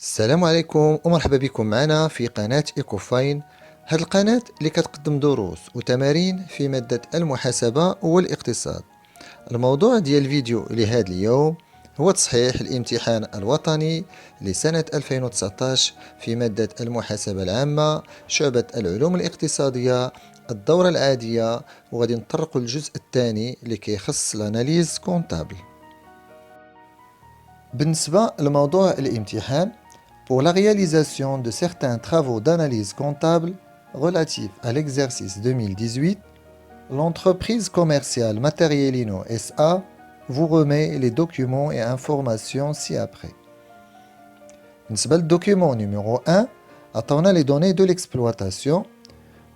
السلام عليكم ومرحبا بكم معنا في قناة إيكوفاين. هذه القناة اللي كتقدم دروس وتمارين في مادة المحاسبة والاقتصاد. الموضوع ديال الفيديو لهذا اليوم هو تصحيح الامتحان الوطني لسنة 2019 في مادة المحاسبة العامة شعبة العلوم الاقتصادية الدورة العادية، وغادي نطرقوا الجزء الثاني اللي كيخص الاناليز كونتابل. بالنسبة لموضوع الامتحان، pour la réalisation de certains travaux d'analyse comptable relatifs à l'exercice 2018, l'entreprise commerciale Materialino SA vous remet les documents et informations ci-après. Le document numéro 1, attendons les données de l'exploitation.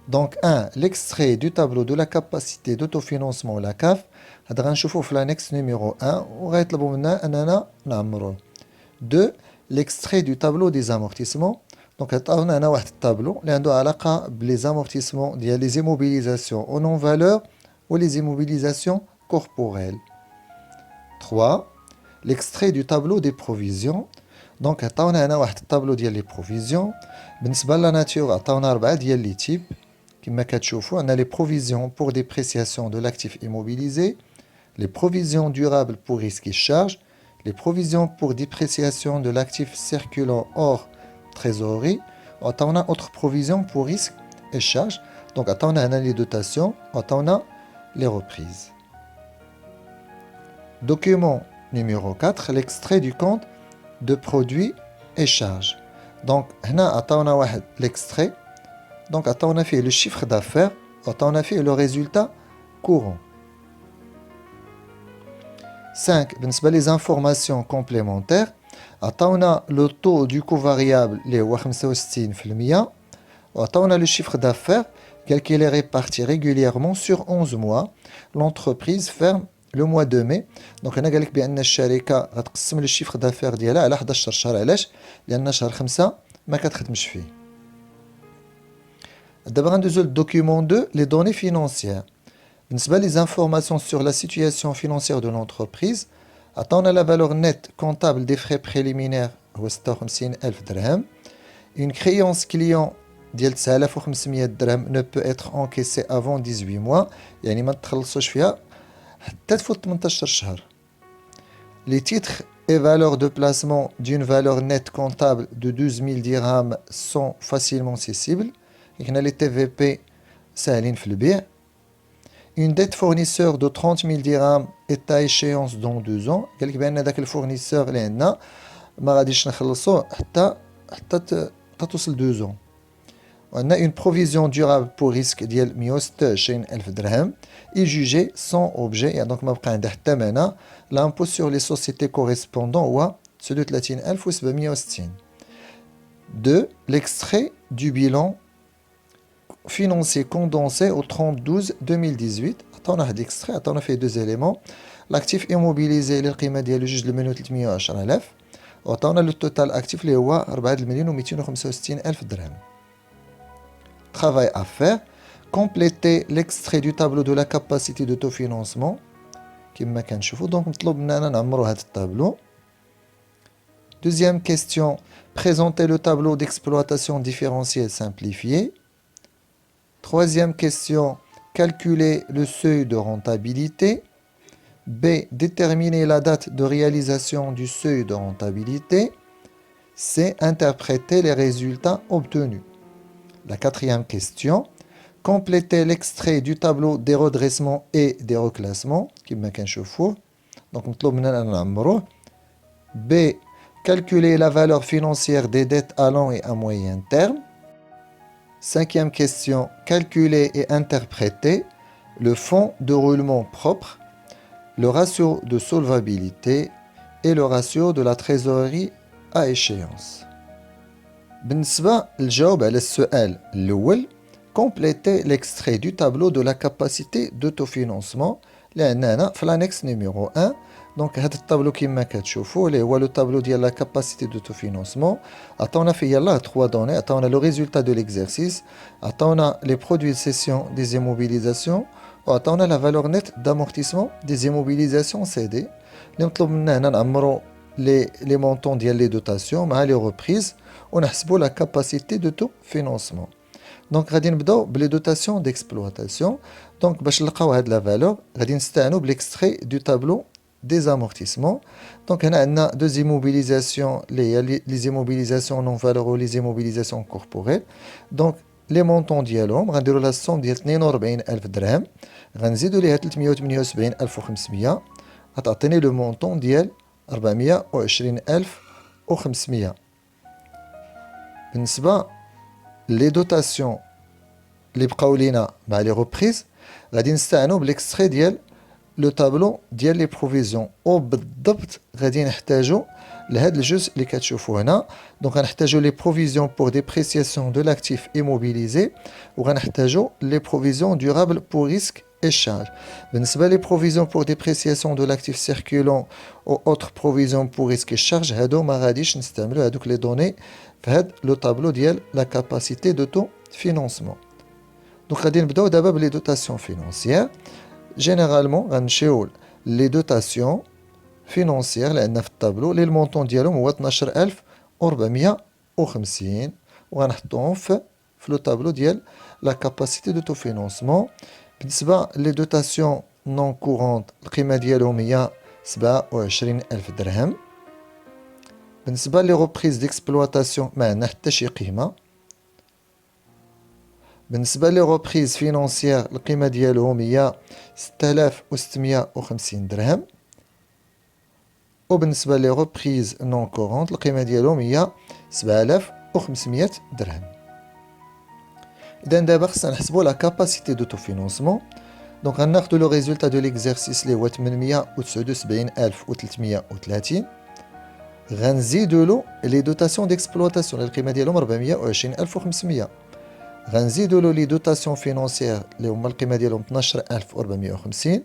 Donc 1, l'extrait du tableau de la capacité d'autofinancement la CAF. L'annexe numéro 1, 2, l'extrait du tableau des amortissements. Donc on a un tableau qui a les amortissements, les immobilisations en non-valeur ou les immobilisations corporelles. 3, l'extrait du tableau des provisions. Donc on a un tableau des provisions. بالنسبة la nature, on a 4 les types. On a les provisions pour dépréciation de l'actif immobilisé, les provisions durables pour risque et charges, les provisions pour dépréciation de l'actif circulant hors trésorerie, on a autres provisions pour risque et charges. Donc on a les dotations, on a les reprises. Document numéro 4, l'extrait du compte de produits et charges. Donc on a l'extrait. Donc on a fait le chiffre d'affaires, on a fait le résultat courant. 5. Les informations complémentaires. On a le taux du coût variable, les 65%. On a le chiffre d'affaires, calculé réparti régulièrement sur 11 mois. L'entreprise ferme le mois de mai. Donc on a dit que الشركة غتقسم le chiffre d'affaires ديالها على 11 شهر. علاش؟ لأن شهر 5 ما كتخدمش فيه. D'abord, le document 2, les données financières. Les informations sur la situation financière de l'entreprise. On a la valeur nette comptable des frais préliminaires, 56,000 dirhams. Une créance client de 9,500 dirhams ne peut être encaissée avant 18 mois. يعني ما تخلصوش فيها حتى تفوت 18 شهر. Les titres et valeurs de placement d'une valeur nette comptable de 12 000 dirhams sont facilement cessibles. Les TVP سهلين في البيع. Une dette fournisseur de 30 000 dirhams est à échéance dans 2 ans. قال لك بان داك الفورنيسور اللي عندنا ما غاديش نخلصوه حتى توصل 2 ans. On a une provision durable pour risque ديال 126,000 dirhams est jugée sans objet. Donc ما بقى عندها حتى معنى. L'impôt sur les sociétés correspondant هو 37760. 2. L'extrait du bilan financier condensé au 30/12/2018. On a extrait, on a fait 2 éléments. L'actif immobilisé, l'قيمة ديالو 2,310,000. On a le total actif اللي هو 4,265,000 dirhams. Travail à faire. Compléter l'extrait du tableau de la capacité d'autofinancement. كما كنشوفوا donc نطلب مننا نعمروا هذا الطابلو. Deuxième question. Présenter le tableau d'exploitation différentielle simplifié. Troisième question, calculer le seuil de rentabilité. B. Déterminer la date de réalisation du seuil de rentabilité. C. Interpréter les résultats obtenus. La quatrième question, compléter l'extrait du tableau des redressements et des reclassements. Donc, B. Calculer la valeur financière des dettes à long et à moyen terme. Cinquième question, calculer et interpréter le fonds de roulement propre, le ratio de solvabilité et le ratio de la trésorerie à échéance. بالنسبة للجواب على السؤال الأول، compléter l'extrait du tableau de la capacité d'autofinancement لأننا في l'annexe numéro 1. Donc هذا الطابلو كما كتشوفوا اللي هو لو طابلو ديال لا كاباسيتي دو توفينونسمون. عطاونا فيه يلاه 3 دوني، عطاونا لو ريزولتا دو ليكزارسيس، عطاونا لي برودوي سيسيون دي زيموبيليزاسيون، وعطاونا لا فالور نيت دامورتيسمون دي زيموبيليزاسيون سي دي. اللي مطلوب منا هنا نعمرو les montants ديال les dotations مع les reprises ونحسبوا la capacité d'autofinancement. Donc غادي نبداو بلي dotations d'exploitation. Donc باش نلقاو هاد la valeur غادي نستعنوا بلextrait du tableau des amortissements. Donc هنا عندنا deux immobilisations les immobilisations non valeureuses les immobilisations corporelles. Donc les montants ديالهم غنديروا لها الصوم ديال 42000 درهم غنزيدوا ليها 378500 غتعطيني لو مونطون ديال 420500. بالنسبه لي دوتاسيون اللي بقاو لينا مع لي ريبريز غادي نستعنوا بالاكستري ديال لو طابلو ديال لي بروفيزيون وبالضبط غادي نحتاجوا لهذا الجزء اللي كتشوفوا هنا. دونك غنحتاجوا لي بروفيزيون بور ديبريسياسيون دو لاكتيف ايموبيليزي وغنحتاجوا لي بروفيزيون دورابل بور ريسك et charge. بالنسبة les provisions pour dépréciation de l'actif circulant ou autres provisions pour risque et charge هادو ما غاديش نستعملوا هادوك les données في هاد لو طابلو ديال la capacité d'autofinancement. دونك غادي نبداو دابا بلي دوتاسيون فينونسيير. جينيرالمون غنمشيو لي دوتاسيون فينونسيير اللي عندنا في الطابلو لي المونطون ديالهم هو 12450 وغنحطوهم في لو طابلو ديال la capacité d'autofinancement. بالنسبة لي دوتاسيون نون كورونت القيمة ديالهم هي 27000 درهم. بالنسبة لي روبريز ديكسبلواتاسيون ما عندنا حتى شي قيمة. بالنسبة لي روبريز فينونسيير القيمة ديالهم هي 6650 درهم. وبالنسبة لي روبريز نون كورونت القيمة ديالهم هي 7500 درهم. إذا دابا خصنا نحسبوا لا كاباسيتي دوتوفينونسمون. دونك غناخدو لو ريزولتا دو ليكزارسيس لي هو 879330 غنزيدو له لي دوتاسيون ديكسبلواتاسيون القيمة ديالهم 420500 غنزيدو له لي دوتاسيون فينونسيير اللي هما القيمة ديالهم 12450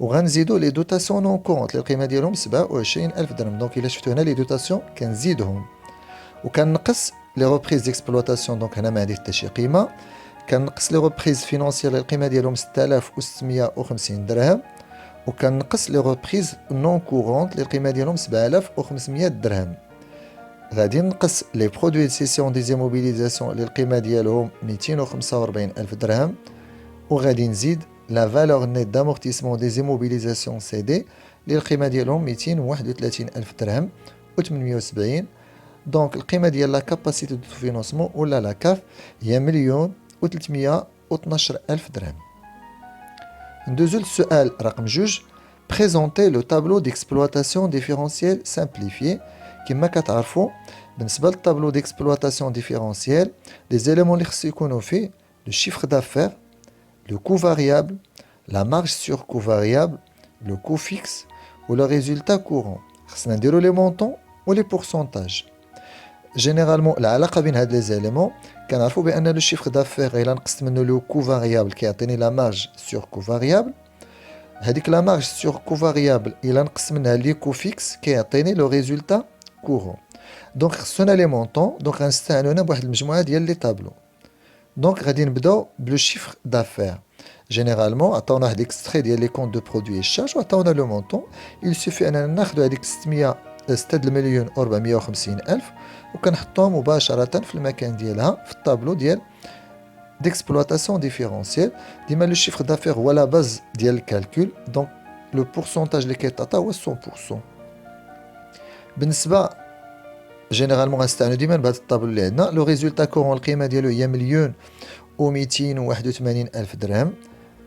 وغنزيدو لي دوتاسيون نون كونت اللي القيمة ديالهم 27000 درهم. دونك إلا شفتو هنا لي دوتاسيون كنزيدهم وكنقص لي روبريز ديكسبلواتاسيون. دونك هنا ما عندي حتى شي قيمه. كنقص لي روبريز فينونسيير القيمه ديالهم 6650 درهم وكنقص لي روبريز نون كورونت اللي القيمه ديالهم 7500 درهم. غادي نقص لي برودوي دو سيسيون دي زيموبيليزاسيون اللي القيمه ديالهم 245000 درهم وغادي نزيد لا فالور نيت دامورتيسمون دي زيموبيليزاسيون سي دي اللي القيمه ديالهم 231000 درهم و870. دونك القيمة ديال لا كاباسيتي دو فينونسمون ولا لا كاف هي 1,312,000 درهم. ندوزو للسؤال رقم 2. بريزونتي لو طابلو ديكسبلواتاسيون ديفيرونسييل سامبليفيي. كما كتعرفوا بالنسبة للطابلو ديكسبلواتاسيون ديفيرونسييل لي زيليمون اللي خصو يكونوا فيه لو شيفر دافير لو كو فاريابل لا مارج سور كو فاريابل لو كو فيكس و لو ريزولتا كورون. خصنا نديرو لي مونطون و لي بورسونتاج. جينيرالمون العلاقه بين هاد لي زيليمون كنعرفوا بان لو شيفر دافير الا نقصت منه لو كو فاريابل كيعطيني لا مارج سور كو فاريابل. هذيك لا مارج سور كو فاريابل الا نقص منها لي كو فيكس كيعطيني لو ريزولتا كورون. دونك خصنا لي مونطون. دونك غنستعانوا هنا بواحد المجموعه ديال لي طابلو. دونك غادي نبداو بلو شيفر دافير. جينيرالمون عطاونا واحد اكستري ديال لي كونط دو برودوي شارج وعطاونا لو مونطون. il suffit اننا ناخذوا هذيك 6,450,000 وكنحطوها مباشرة في المكان ديالها في الطابلو ديال ديكسبلواتاسيون ديفيرونسييل. ديما لو شيفر دافير هو لا باز ديال الكالكول. دونك لو بورسونتاج اللي كيتعطى هو 100%. بالنسبة جينيرالمون غنستعملو ديما بهذا الطابلو اللي عندنا. لو ريزولتا كورون القيمة ديالو هي 1,281,000 درهم.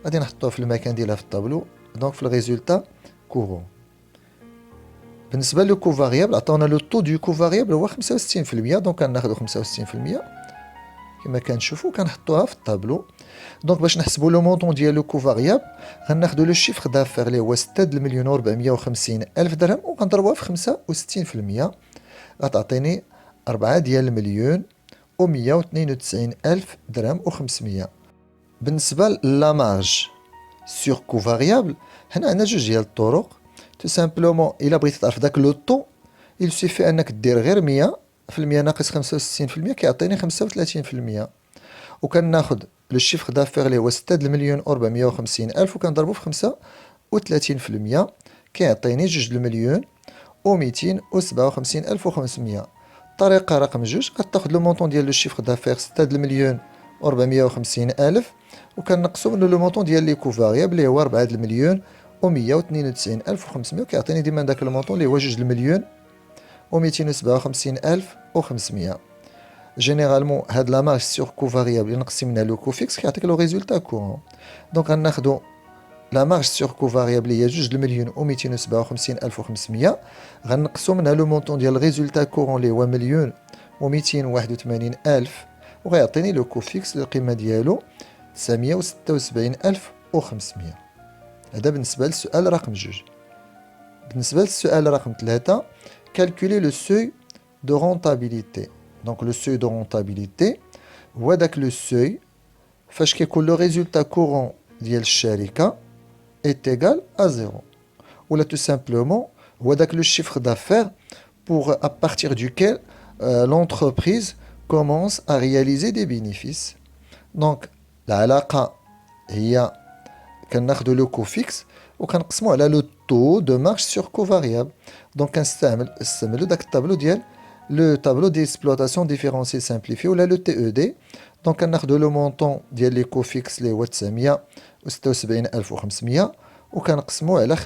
غادي نحطوها في المكان ديالها في الطابلو. دونك في الريزولتا كورون. بالنسبه لو كو فاريابل عطاونا لو طو دو كو فاريابل هو 65%. دونك كناخذوا 65% كما كنشوفوا كنحطوها في الطابلو. دونك باش نحسبوا لو مونطون ديال لو كو فاريابل غناخذوا لو شيفر دافير اللي هو 6,450,000 درهم وغنضربوها في 65% غتعطيني 4,192,000 درهم و500. بالنسبه لا مارج سور كو فاريابل هنا عندنا جوج ديال الطرق. تو سامبلومون الا بغيتي تعرف داك لو طو il suffit انك دير غير 100% ناقص 65% كيعطيني 35%. وكناخذ لو شيفر دافير اللي هو 6,450,000 وكنضربو في 35% كيعطيني 2,000,000 و257500. الطريقة رقم جوج غتاخد لو مونطون ديال لو شيفر دافير 6,450,000 وكنقصو منو لو مونطون ديال لي كو فاريابل اللي هو 4,192,500 كيعطيني ديما داك المونطون اللي هو 2,257,500. جينيرالمون هاد لا مارج سور كو فاريابل اللي نقسم منها لو كو فيكس كيعطيك لو ريزولتا كورون. دونك غناخدو لا مارج سور كو فاريابل هي 2,257,500 غنقصو منها لو مونطون ديال الريزولتا كورون اللي هو 1,281,000 وغيعطيني لو كو فيكس القيمة ديالو 976,500. هذا بالنسبة للسؤال رقم جوج. بالنسبة للسؤال رقم 3 calculer le seuil de rentabilité. Donc le seuil de rentabilité هو داك لو seuil فاش كيكون لو ريزولتا كورون ديال الشركة est égal à 0. Ou là tout simplement هو داك le chiffre d'affaires pour à partir duquel l'entreprise commence à réaliser des bénéfices. Donc العلاقة هي كناخدو لو كو فيكس وكنقسمو على لو طو دو مارج سور كو فاريابل. دونك كنستعملو داك الطابلو ديال لو طابلو ديكسبلوطاسيون ديفيرونسي سامبليفي ولا لو تي او دي. دونك كناخدو لو مونطون ديال لي كو فيكس اللي هو 976,500 وكنقسمو على 35%.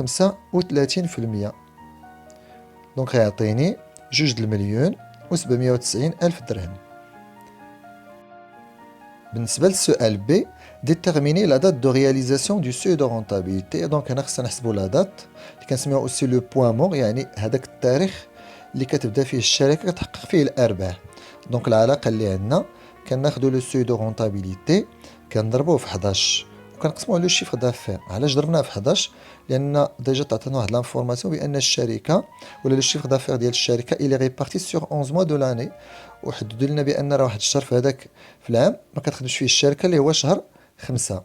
دونك غيعطيني 2,790,000 درهم. بالنسبة للسؤال بي déterminer la date de réalisation du seuil de rentabilité. donc هنا خصنا نحسبوا لا دات اللي كنسميوها اوسي لو بوين مور يعني هذاك التاريخ اللي كتبدا فيه الشركه كتحقق فيه الارباح. دونك العلاقه اللي عندنا كناخذوا لو سوي دو رونتابيليتي كنضربوه في 11 وكنقسموه على لو شيفر دافير. علاش ضربناه في 11؟ لان ديجا تعطينا واحد لانفورماسيون بان الشركه ولا لو شيفر دافير ديال الشركه الي ريبارتي سور 11 موا دو لاني وحددوا لنا بان راه واحد الشهر في هذاك في العام ما كتخدمش فيه الشركه اللي هو شهر 5.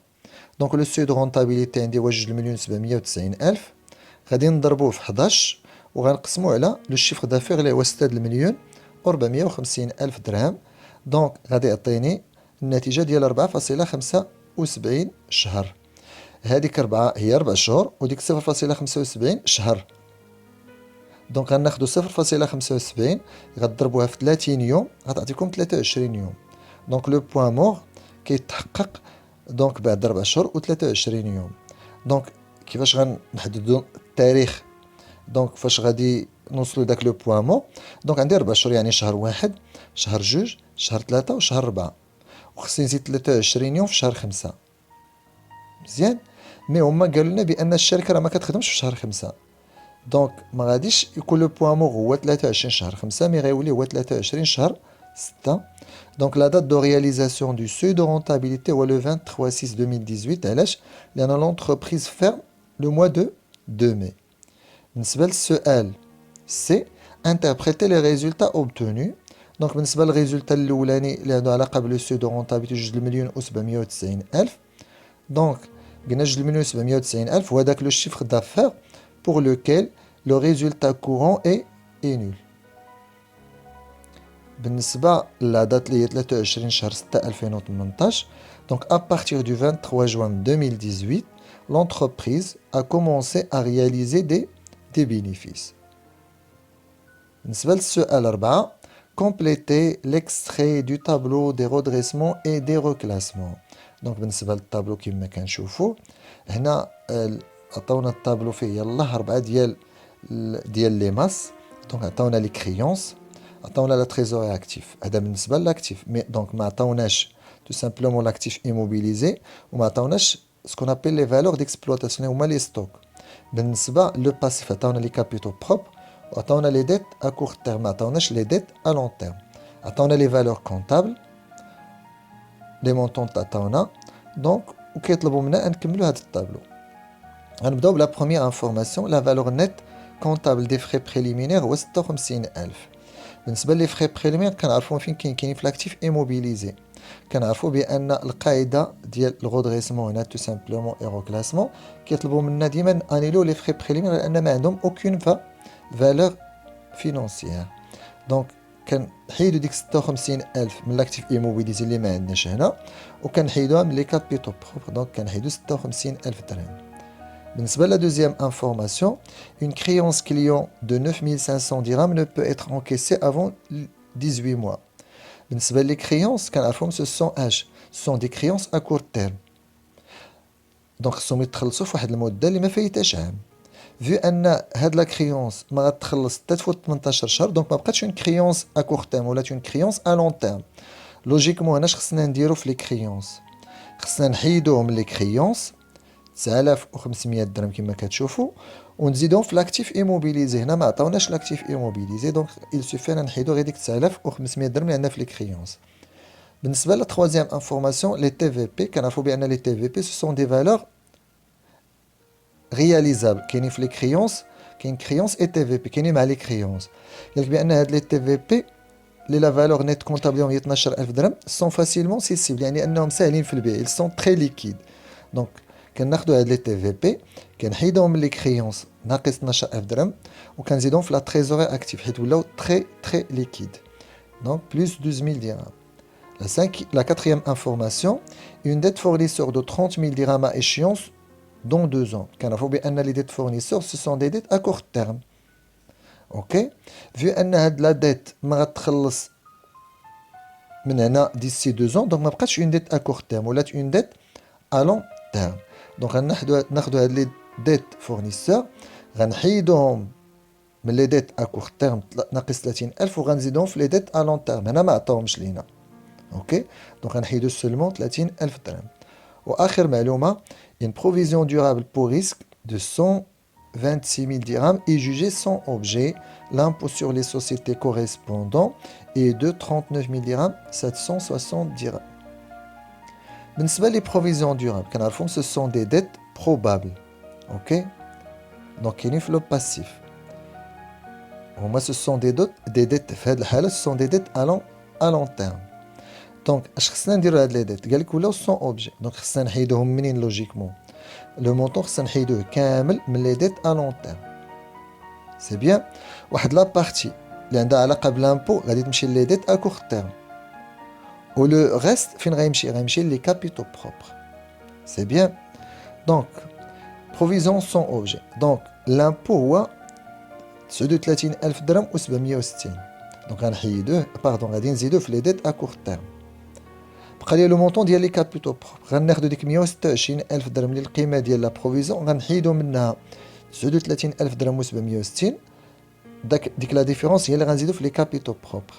دونك لو سوي دو رونتابيليتي عندي هو 2,790,000 غادي نضربوه في 11 وغنقسموه على لو شيفر دافير اللي هو 6,450,000 درهم. دونك غادي يعطيني النتيجه ديال 4.75 شهر. هذيك 4 هي 4 شهور وديك 0.75 شهر. دونك غناخدو 0.75 غتضربوها في 30 يوم غتعطيكم 23 يوم. دونك لو بوين مور كيتحقق دونك بعد 4 شهور و23 يوم. دونك كيفاش غنحددو التاريخ؟ دونك فاش غادي نوصلوا لداك لو بوين مور دونك عندي 4 شهور يعني شهر 1 شهر 2 شهر 3 وشهر 4 وخصني نزيد 23 يوم في شهر 5. مزيان مي هما قالوا لنا بان الشركه راه ما كتخدمش في شهر 5. دونك ما غاديش يكون لو بوين مور هو 23 شهر 5 مي غيولي هو 23 شهر 6. Donc la date de réalisation du seuil de rentabilité est le 23/6/2018. علاش؟ لأن l'entreprise ferme le mois de mai. بالنسبة للسؤال سي interpréter les résultats obtenus. donc بالنسبة للريزولتا الأولاني اللي عنده علاقة بلو سوي دو رونتابيليتي 2,790,000. donc قلنا 2,790,000 هو داك لو chiffre d'affaires pour lequel le résultat courant est nul. بالنسبة لا دات اللي هي 23 شهر 6 2018 donc à partir du 23 juin 2018 l'entreprise a commencé à réaliser des bénéfices. بالنسبة للسؤال 4 compléter l'extrait du tableau des redressements et des reclassements. donc بالنسبة للطابلو كما كنشوفوا هنا عطاونا الطابلو فيه يلاه 4 ديال لي ماس. donc عطاونا لي كريونس عطاونا لا تريزوري اكتيف. هذا بالنسبه للاكتيف مي دونك ما عطاوناش تو سامبلومون لاكتيف ايموبيليزي وما عطاوناش سكون ابل لي فالور ديكسبلوطاسيون هما لي ستوك. بالنسبه لو باسيف عطاونا لي كابيتو بروب وعطاونا لي ديت ا كور تيرم ما عطاوناش لي ديت ا لون تيرم. عطاونا لي فالور كونطابل لي مونطون عطاونا دونك وكيطلبوا منا نكملوا هذا الطابلو. غنبداو بلا بروميير انفورماسيون لا فالور نيت كونطابل دي فري بريليمينير هو 56,000. بالنسبه لي فري بريليمير كنعرفوا فين كاين في لاكتيف ايموبيليزي. كنعرفوا بان القاعده ديال الغودريسمون هنا تو سامبلومون اي روكلاسمون كيطلبوا منا ديما انيلو لي فري بريليمير لان ما عندهم اوكين فالور فينونسيير. دونك كنحيدو ديك 56,000 من لاكتيف ايموبيليزي اللي ما عندناش هنا وكنحيدوها من لي كابيتو بروبر. دونك كنحيدو 56,000 درهم. بالنسبة la deuxième information, une créance client de 9500 dirhams ne peut être encaissée avant 18 mois. بالنسبة les créances, كنعرفهم ce sont H, ce sont des créances à court terme. دونك خصهم يتخلصوا في واحد المدة اللي ما فايتاش عام. Vu ان هاد لا كريونس ما غتخلص حتى تفوت 18 شهر دونك ما بقاتش اون كريونس ا كور تيرم ولات اون كريونس ا لون تيرم. لوجيكمون هنا اش خصنا نديرو في لي كريونس؟ خصنا نحيدوهم من لي كريونس 9500 درهم كما كتشوفوا ونزيدوهم في لاكتيف ايموبيليزي. هنا ما عطاوناش لاكتيف ايموبيليزي دونك il suffit نحيدو غير ديك 9500 درهم اللي عندنا في لي كريونس. بالنسبه لا troisième انفورماسيون لي تي في بي كنعرفوا بان لي تي في بي سو سون دي فالور réalisable. كاينين في لي كريونس كاين كريونس اي تي في بي كاينين مع لي كريونس. قالك بان هاد لي تي في بي لي لا فالور نيت كونطابل ديالهم هي 12000 درهم سون فاسيلمون سيسيبل يعني انهم ساهلين في البيع. ils sont très liquides. دونك كناخذوا هاد لي تي في بي كنحيدوهم من لي كريونس ناقص 12000 درهم وكنزيدوهم في لا تريزوري اكتيف حيت ولاو très liquide. دونك بلس 12000 درهم. La quatrième information, une dette fournisseur de 30 000 dirhams à échéance dans 2 ans. Car il faut bien que les dettes fournisseurs, ce sont des dettes à court terme. Ok? Vu que la dette va se d'ici 2 ans, donc pas une dette à court terme, ou une dette à long terme. Donc on a les dettes fournisseurs, on a les dettes à court terme, on a 30,000 وغنزيدهم في les dettes à long terme. هنا ما عطاوهمش لينا. Ok? Donc on a seulement 30,000 درهم. وآخر معلومة, une provision durable pour risque de 126 000 dirhams est jugée sans objet. L'impôt sur les sociétés correspondant est de 39 000 dirhams, 760 dirhams. بالنسبة les provisions durables, كنعرفهم ce sont des dettes probables. Ok? Donc كاينين في le passif. هما ce sont des dettes في هذه الحالة ce sont des dettes à long terme. دونك اش خصنا نديرو هاد لي ديت؟ قالك ولاو سون اوبجي دونك خصنا نحيدوهم منين لوجيكمون؟ لو مونطون خصنا نحيدوه كامل من لي ديت ا لون تيرم. سي بيان. واحد لا بارتي اللي عندها علاقه بلامبو غادي تمشي لي ديت ا كور تيرم و لو ريست فين غيمشي لي كابيتو بروبر. سي بيان. دونك بروفيزيون سون اوبجي دونك لامبو هو 39000 درهم و 760 دونك غنحيدوه غادي نزيدوه في لي ديت ا كور تيرم. بقى لي لو مونطون ديال لي كابيتو بروبر غناخدو ديك 126000 درهم اللي القيمه ديال لا بروفيزيون غنحيدو منها 39000 درهم و 760 ديك لا ديفيرونس هي اللي غنزيدو في لي كابيتو بروبر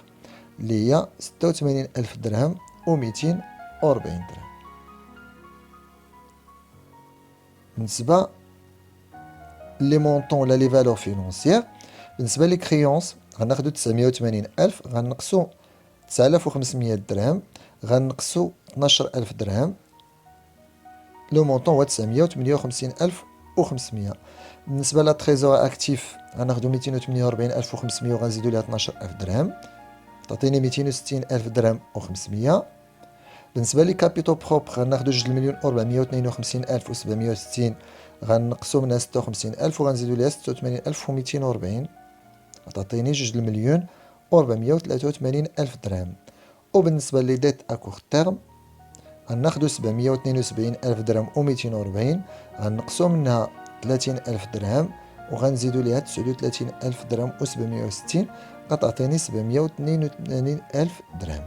اللي هي 86000 درهم و 240 درهم. بالنسبه لي مونطون ولا لي فالور فينونسيير بالنسبه لي كريونس غناخدو 980000 غنقصو 9500 درهم غنقصو 12000 درهم لو مونطون هو 958500. بالنسبه لا تريزور اكتيف غناخدو 248500 وغنزيدو ليها 12000 درهم تعطيني 260000 درهم و500. بالنسبه لي كابيتو بروبر غناخدو 2,452,760 غنقصو منها 56000 وغنزيدو ليها 86240 تعطيني 2,483,000 درهم. وبالنسبه لي ديت ا كور تيرم غناخدو 772,000 درهم و 240 غنقصو منها 30,000 درهم وغنزيدو ليها 39,000 درهم و 760 غتعطيني 782,000 درهم.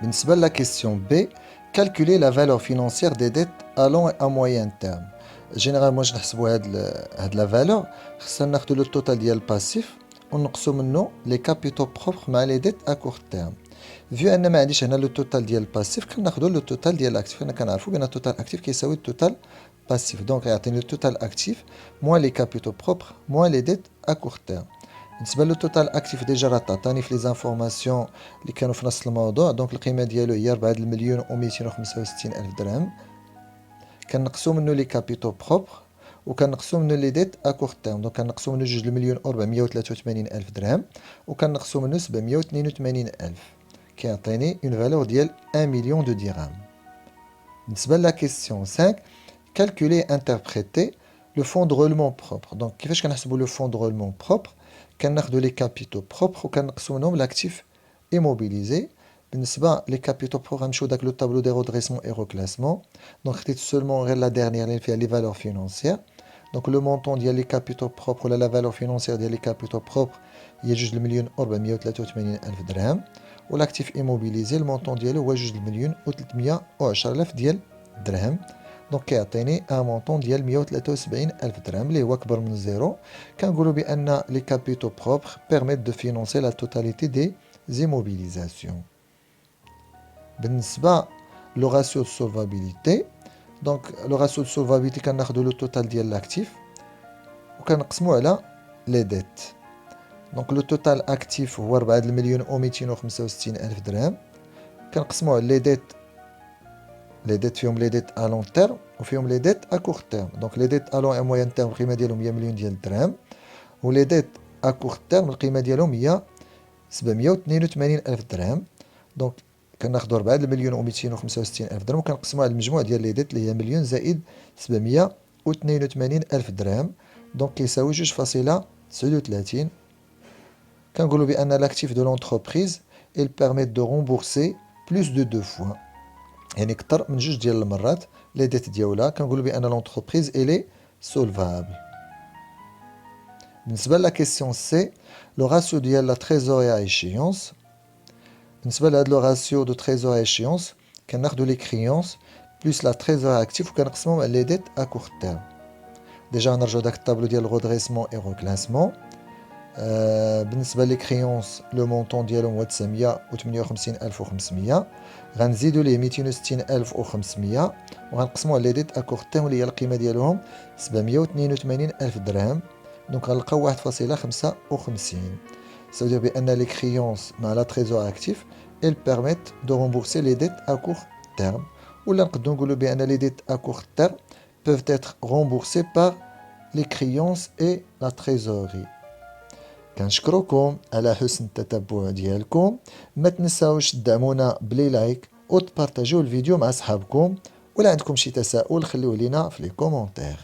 بالنسبه لا كيسيون بي calculer la valeur financière des dettes à long et à moyen terme. جينيرالمون باش نحسبوا هاد لا فالور خصنا ناخدو لو توتال ديال الباسيف ونقصو منه لي كابيتو بروبر مع لي ديت ا كور تيرم. فيو ان ما عنديش هنا لو توتال ديال الباسيف كناخدو لو توتال ديال الاكتيف. حنا كنعرفوا بان التوتال اكتيف كيساوي التوتال باسيف دونك يعطيني التوتال اكتيف موان لي كابيتو بروبر موان لي ديت ا كور تيرم. بالنسبه لو توتال اكتيف ديجا راه تعطاني في لي زانفورماسيون اللي كانوا في نفس الموضوع دونك القيمه ديالو هي 4,265,000 درهم كنقصو منه لي كابيتو بروبر وكنقصو منه لي ديت ا كور تيرم دونك كنقصو منه 2,483,000 درهم وكنقصو منه 782,000 كيعطيني اون فالور ديال 1 مليون دو درهم. بالنسبه لا كيسيون 5 calculer interpréter le fonds de roulement propre. دونك كيفاش كنحسبوا لو فون دو رولمون بروبر؟ كناخذوا لي كابيتو بروبر وكنقسموا منهم لاكتيف ايموبيليزي. بالنسبه لي كابيتو بروبر غنمشيو داك لو طابلو دي رودريسمون اي روكلاسمون دونك خديت سولمون غير لا ديرنيير اللي فيها لي فالور فينونسيير Donc le montant ديال les capitaux propres ولا la valeur financière ديال les capitaux propres هي 2,483,000 درهم. والactif immobilisé le montant ديالو هو 2,310,000 ديال الدرهم. دونك كيعطيني ان مونطون ديال 173,000 درهم اللي هو اكبر من زيرو. كنقولوا بان لي كابيتو بروبر بيرميت دو فينونسي لا توتاليتي دي زيموبيليزاسيون. بالنسبه لو راسيو دو سولفابيليتي، دونك لو راسيو دو سولفابيليتي كناخذوا لو توتال ديال لاكتيف وكنقسموا على لي ديت. دونك لو توتال اكتيف هو 4,265,000 درهم، كنقسموا على لي ديت فيهم لي ديت ا لون تيرم وفيهم لي ديت ا كور تيرم. دونك لي ديت ا لون ا موين تيرم القيمه ديالهم هي مليون ديال الدرهم، ولي ديت ا كور تيرم القيمه ديالهم هي 782,000 درهم. دونك كناخذوا 4,265,000 درهم وكنقسموا على المجموع ديال لي ديت اللي هي مليون زائد 782,000 درهم. دونك كيساوي 2.39. كنقولوا بان لاكتيف دو لونتربريز il permet de rembourser plus de 2 fois، يعني اكثر من جوج ديال المرات لي ديت ديالها. كنقولوا بان لونتربريز الي سولفابل. بالنسبه لا كيسيون سي لو راسيو ديال لا تريزوري ايشيونس. بالنسبه لهاد لو راسيو دو تريزوري ايشيونس كناخذوا لي كريونس بلس لا تريزوري اكتيف وكنقسموهم على لي ديت ا كور تيرم. ديجا نرجعوا داك الطابلو ديال الغودريسمون اي روكلاسمون. بالنسبه لي كريونس لو مونطون ديالهم هو 958,500، غنزيدوا ليه 260,500 وغنقسموا على لي ديت ا كور تيرم اللي هي القيمه ديالهم 782,000 درهم. دونك غنلقاو 1.55. Ça veut dire بان لي كريونس مع لا تريزور اكتيف ils permettent de rembourser les dettes à court terme. ولا نقدروا نقولوا بان لي ديت ا كور تيرم peuvent être remboursés par les créances et la trésorerie. كنشكركم على حسن التتبع ديالكم. ما تنساوش تدعمونا بلي لايك وتبارطاجيو الفيديو مع صحابكم، ولا عندكم شي تساؤل خليوه لينا في لي كومونتير.